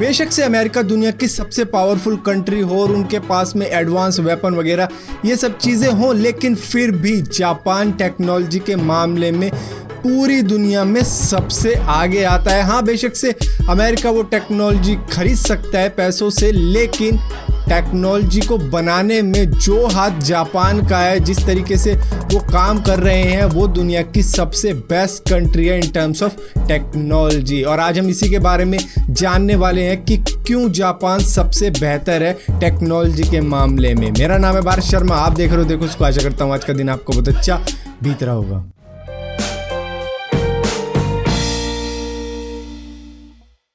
बेशक से अमेरिका दुनिया की सबसे पावरफुल कंट्री हो और उनके पास में एडवांस वेपन वगैरह ये सब चीज़ें हों, लेकिन फिर भी जापान टेक्नोलॉजी के मामले में पूरी दुनिया में सबसे आगे आता है। हाँ, बेशक से अमेरिका वो टेक्नोलॉजी खरीद सकता है पैसों से, लेकिन टेक्नोलॉजी को बनाने में जो हाथ जापान का है, जिस तरीके से वो काम कर रहे हैं, वो दुनिया की सबसे बेस्ट कंट्री है इन टर्म्स ऑफ टेक्नोलॉजी। और आज हम इसी के बारे में जानने वाले हैं कि क्यों जापान सबसे बेहतर है टेक्नोलॉजी के मामले में। मेरा नाम है भारत शर्मा, आप देख रहे हो देखो इसको। आशा करता हूँ आज का दिन आपको बहुत अच्छा बीत रहा होगा।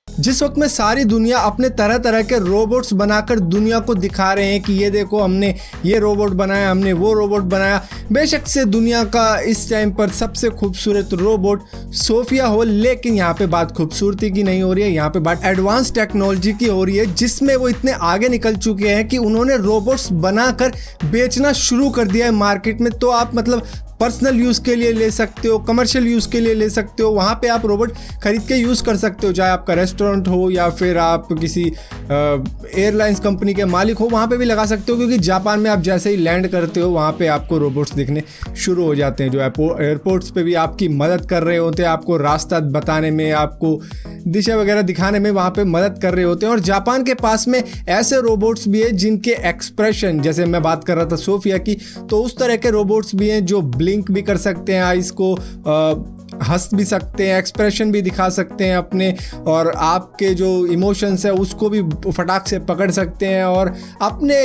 जिस वक्त में सारी दुनिया अपने तरह तरह के रोबोट्स बनाकर दुनिया को दिखा रहे हैं कि ये देखो हमने ये रोबोट बनाया, हमने वो रोबोट बनाया। बेशक से दुनिया का इस टाइम पर सबसे खूबसूरत रोबोट सोफिया हो, लेकिन यहाँ पे बात खूबसूरती की नहीं हो रही है, यहाँ पे बात एडवांस टेक्नोलॉजी की हो रही है, जिसमें वो इतने आगे निकल चुके हैं कि उन्होंने रोबोट्स बनाकर बेचना शुरू कर दिया है मार्केट में। तो आप मतलब पर्सनल यूज़ के लिए ले सकते हो, कमर्शियल यूज़ के लिए ले सकते हो, वहाँ पे आप रोबोट खरीद के यूज़ कर सकते हो, चाहे आपका रेस्टोरेंट हो या फिर आप किसी एयरलाइंस कंपनी के मालिक हो, वहाँ पे भी लगा सकते हो। क्योंकि जापान में आप जैसे ही लैंड करते हो वहाँ पे आपको रोबोट्स दिखने शुरू हो जाते हैं, जो एयरपोर्ट्स पे भी आपकी मदद कर रहे होते हैं, आपको रास्ता बताने में, आपको दिशा वगैरह दिखाने में वहाँ पे मदद कर रहे होते हैं। और जापान के पास में ऐसे रोबोट्स भी हैं जिनके एक्सप्रेशन, जैसे मैं बात कर रहा था सोफिया की, तो उस तरह के रोबोट्स भी हैं जो ब्लिंक भी कर सकते हैं, आइस को हंस भी सकते हैं, एक्सप्रेशन भी दिखा सकते हैं अपने, और आपके जो इमोशंस है उसको भी फटाक से पकड़ सकते हैं और अपने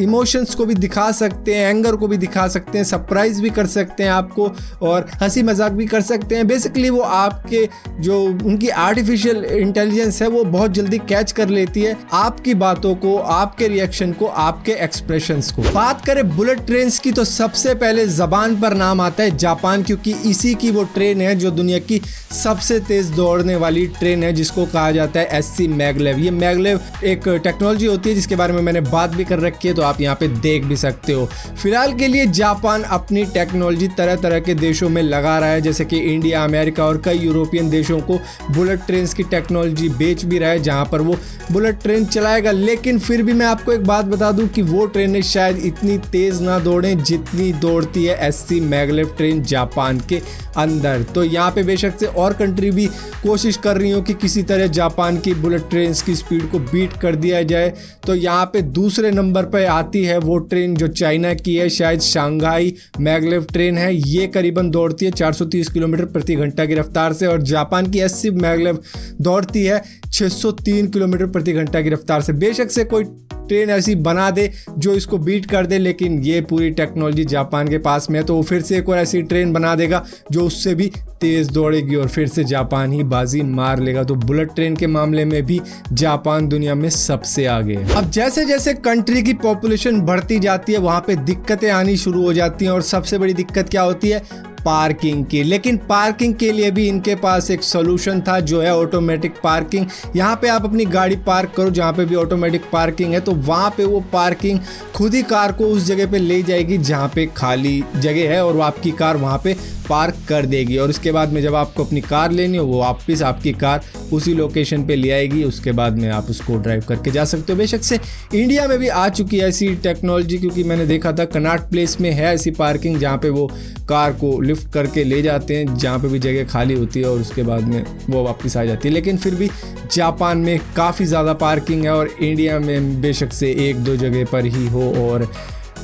इमोशंस को भी दिखा सकते हैं, एंगर को भी दिखा सकते हैं, सरप्राइज भी कर सकते हैं आपको, और हंसी मजाक भी कर सकते हैं। बेसिकली वो आपके जो उनकी आर्टिफिशियल इंटेलिजेंस है वो बहुत जल्दी कैच कर लेती है आपकी बातों को, आपके रिएक्शन को, आपके एक्सप्रेशंस को। बात करें बुलेट ट्रेन्स की तो सबसे पहले जबान पर नाम आता है जापान, क्योंकि इसी की वो ट्रेन है जो दुनिया की सबसे तेज दौड़ने वाली ट्रेन है, जिसको कहा जाता है एससी मैगलेव। ये मैगलेव एक टेक्नोलॉजी होती है जिसके बारे में मैंने बात भी कर रखी है, तो आप यहाँ पे देख भी सकते हो। फिलहाल के लिए जापान अपनी टेक्नोलॉजी तरह तरह के देशों में लगा रहा है, जैसे कि इंडिया, अमेरिका और कई यूरोपियन देशों को बुलेट ट्रेन की टेक्नोलॉजी बेच भी रहा है, जहाँ पर वो बुलेट ट्रेन चलाएगा। लेकिन फिर भी मैं आपको एक बात बता दूं कि वो ट्रेनें शायद इतनी तेज ना दौड़ें जितनी दौड़ती है एससी मैगलेव ट्रेन जापान के अंदर। तो यहाँ पे बेशक से और कंट्री भी कोशिश कर रही हो कि किसी तरह जापान की बुलेट ट्रेन की स्पीड को बीट कर दिया जाए। तो यहाँ पे दूसरे नंबर पे आती है वो ट्रेन जो चाइना की है, शायद शंघाई मैगलेव ट्रेन है। ये करीबन दौड़ती है 430 किलोमीटर प्रति घंटा की रफ्तार से, और जापान की एससी मैगलेव दौड़ती है 603 किलोमीटर प्रति घंटा की रफ्तार से। बेशक से कोई ट्रेन ऐसी बना दे जो इसको बीट कर दे, लेकिन ये पूरी टेक्नोलॉजी जापान के पास में है, तो वो फिर से एक और ऐसी ट्रेन बना देगा जो उससे भी तेज़ दौड़ेगी और फिर से जापान ही बाजी मार लेगा। तो बुलेट ट्रेन के मामले में भी जापान दुनिया में सबसे आगे है। अब जैसे जैसे कंट्री की पॉपुलेशन बढ़ती जाती है वहाँ पे दिक्कतें आनी शुरू हो जाती हैं, और सबसे बड़ी दिक्कत क्या होती है? पार्किंग की। लेकिन पार्किंग के लिए भी इनके पास एक सोल्यूशन था, जो है ऑटोमेटिक पार्किंग। यहाँ पे आप अपनी गाड़ी पार्क करो जहाँ पे भी ऑटोमेटिक पार्किंग है, तो वहाँ पे वो पार्किंग खुद ही कार को उस जगह पे ले जाएगी जहाँ पे खाली जगह है, और वो आपकी कार वहाँ पे पार्क कर देगी। और उसके बाद में जब आपको अपनी कार लेनी हो, वो वापस आपकी कार उसी लोकेशन पे ले आएगी। उसके बाद में आप उसको ड्राइव करके जा सकते हो। बेशक से इंडिया में भी आ चुकी है ऐसी टेक्नोलॉजी, क्योंकि मैंने देखा था कनॉट प्लेस में है ऐसी पार्किंग जहाँ पे वो कार को लिफ्ट करके ले जाते हैं जहाँ पे भी जगह खाली होती है, और उसके बाद में वो वापस आ जाती है। लेकिन फिर भी जापान में काफ़ी ज़्यादा पार्किंग है, और इंडिया में बेशक से एक दो जगह पर ही हो, और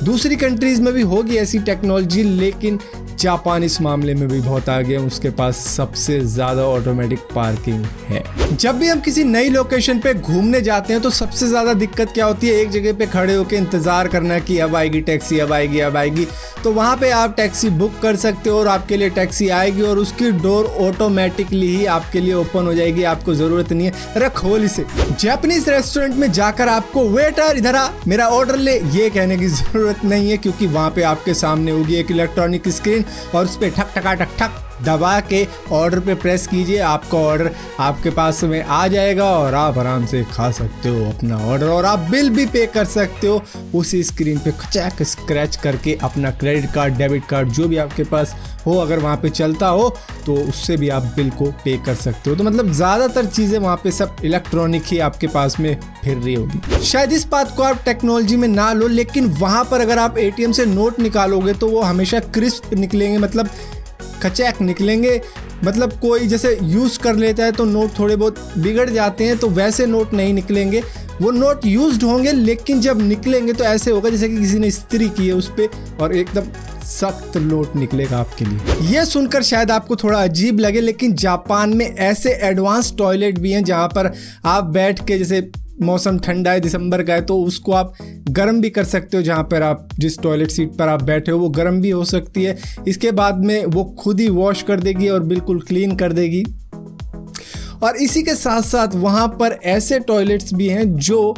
दूसरी कंट्रीज़ में भी होगी ऐसी टेक्नोलॉजी, लेकिन जापान इस मामले में भी बहुत आगे है। उसके पास सबसे ज़्यादा ऑटोमेटिक पार्किंग है। जब भी हम किसी नई लोकेशन पे घूमने जाते हैं तो सबसे ज़्यादा दिक्कत क्या होती है? एक जगह पे खड़े होकर इंतज़ार करना कि अब आएगी टैक्सी, अब आएगी, अब आएगी। तो वहाँ पे आप टैक्सी बुक कर सकते हो और आपके लिए टैक्सी आएगी, और उसकी डोर ऑटोमेटिकली ही आपके लिए ओपन हो जाएगी। आपको ज़रूरत नहीं है रख खोल इसे। जापानीज रेस्टोरेंट में जाकर आपको वेटर इधर आ मेरा ऑर्डर ले, ये कहने की ज़रूरत नहीं है, क्योंकि वहाँ पे आपके सामने होगी एक इलेक्ट्रॉनिक स्क्रीन और उस पर ठक ठका ठक ठक दबा के ऑर्डर पे प्रेस कीजिए, आपका ऑर्डर आपके पास में आ जाएगा और आप आराम से खा सकते हो अपना ऑर्डर, और आप बिल भी पे कर सकते हो उसी स्क्रीन पे खचाक स्क्रैच करके। अपना क्रेडिट कार्ड, डेबिट कार्ड जो भी आपके पास हो, अगर वहाँ पे चलता हो तो उससे भी आप बिल को पे कर सकते हो। तो मतलब ज़्यादातर चीज़ें वहाँ पे सब इलेक्ट्रॉनिक ही आपके पास में फिर रही होगी। शायद इस बात को आप टेक्नोलॉजी में ना लो, लेकिन वहाँ पर अगर आप ATM से नोट निकालोगे तो वो हमेशा क्रिस्प निकलेंगे, मतलब खचैक निकलेंगे। मतलब कोई जैसे यूज़ कर लेता है तो नोट थोड़े बहुत बिगड़ जाते हैं, तो वैसे नोट नहीं निकलेंगे। वो नोट यूज्ड होंगे लेकिन जब निकलेंगे तो ऐसे होगा जैसे कि किसी ने इस्त्री की है उस पर, और एकदम सख्त नोट निकलेगा आपके लिए। ये सुनकर शायद आपको थोड़ा अजीब लगे, लेकिन जापान में ऐसे एडवांस टॉयलेट भी हैं जहाँ पर आप बैठ के, जैसे मौसम ठंडा है, दिसंबर का है, तो उसको आप गर्म भी कर सकते हो। जहाँ पर आप जिस टॉयलेट सीट पर आप बैठे हो वो गर्म भी हो सकती है। इसके बाद में वो खुद ही वॉश कर देगी और बिल्कुल क्लीन कर देगी। और इसी के साथ साथ वहाँ पर ऐसे टॉयलेट्स भी हैं जो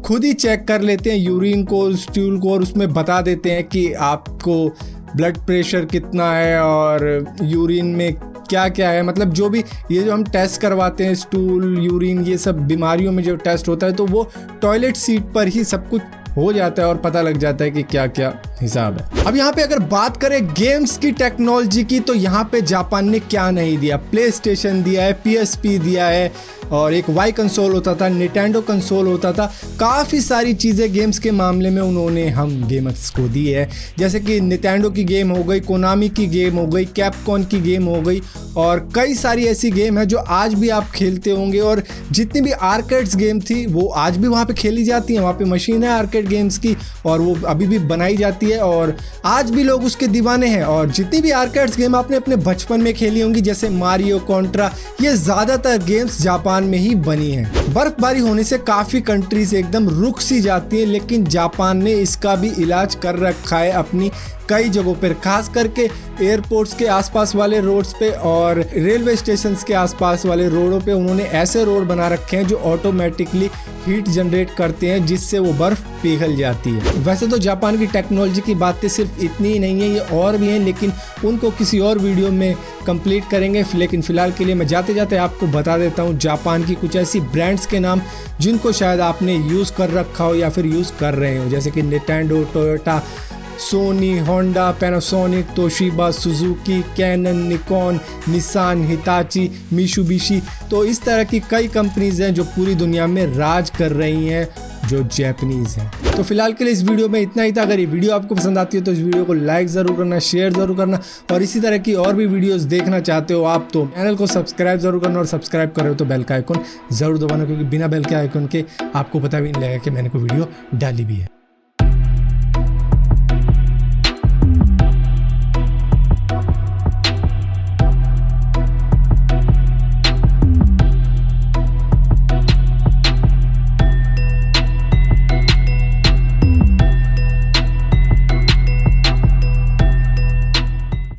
खुद ही चेक कर लेते हैं यूरिन को, स्टूल को, और उसमें बता देते हैं कि आपको ब्लड प्रेशर कितना है और यूरिन में क्या क्या है। मतलब जो भी ये जो हम टेस्ट करवाते हैं, स्टूल, यूरिन, ये सब बीमारियों में जो टेस्ट होता है, तो वो टॉयलेट सीट पर ही सब कुछ हो जाता है और पता लग जाता है कि क्या क्या हिसाब है। अब यहाँ पे अगर बात करें गेम्स की टेक्नोलॉजी की, तो यहाँ पे जापान ने क्या नहीं दिया। प्ले स्टेशन दिया है, PSP दिया है, और एक वाई कंसोल होता था, निटेंडो कंसोल होता था। काफ़ी सारी चीज़ें गेम्स के मामले में उन्होंने हम गेमर्स को दी है, जैसे कि निटेंडो की गेम हो गई, कोनामी की गेम हो गई, कैपकॉन की गेम हो गई, और कई सारी ऐसी गेम है जो आज भी आप खेलते होंगे। और जितनी भी आर्केड्स गेम थी वो आज भी वहाँ पे खेली जाती हैं। वहाँ पे मशीन है आर्केड गेम्स की और वो अभी भी बनाई जाती है और आज भी लोग उसके दीवाने हैं। और जितनी भी आर्केड्स गेम आपने अपने बचपन में खेली होंगी, जैसे मारियो, कॉन्ट्रा, ये ज़्यादातर गेम्स जापान में ही बनी है। बर्फबारी होने से काफ़ी कंट्रीज एकदम रुक सी जाती है, लेकिन जापान ने इसका भी इलाज कर रखा है अपनी कई जगहों पर, खास करके एयरपोर्ट्स के आसपास वाले रोड्स पे और रेलवे स्टेशंस के आसपास वाले रोडों पे उन्होंने ऐसे रोड बना रखे हैं जो ऑटोमेटिकली हीट जनरेट करते हैं, जिससे वो बर्फ पिघल जाती है। वैसे तो जापान की टेक्नोलॉजी की बातें सिर्फ इतनी ही नहीं है, ये और भी हैं, लेकिन उनको किसी और वीडियो में कंप्लीट करेंगे। लेकिन फिलहाल के लिए मैं जाते जाते आपको बता देता हूँ जापान की कुछ ऐसी ब्रांड्स के नाम जिनको शायद आपने यूज़ कर रखा हो या फिर यूज़ कर रहे हो, जैसे कि Nintendo, Toyota, Sony, Honda, Panasonic, Toshiba, Suzuki, Canon, Nikon, Nissan, Hitachi, Mitsubishi. तो इस तरह की कई कंपनीज हैं जो पूरी दुनिया में राज कर रही हैं, जो जैपनीज़ हैं। तो फिलहाल के लिए इस वीडियो में इतना ही था। अगर ये वीडियो आपको पसंद आती है तो इस वीडियो को लाइक ज़रूर करना, शेयर ज़रूर करना, और इसी तरह की और भी वीडियोस देखना चाहते हो आप तो चैनल को सब्सक्राइब ज़रूर करना, और सब्सक्राइब कर रहे हो तो बेल का आइकन ज़रूर दबाना, क्योंकि बिना बेल के आइकन के आपको पता भी नहीं लगेगा कि मैंने कोई वीडियो डाली भी है।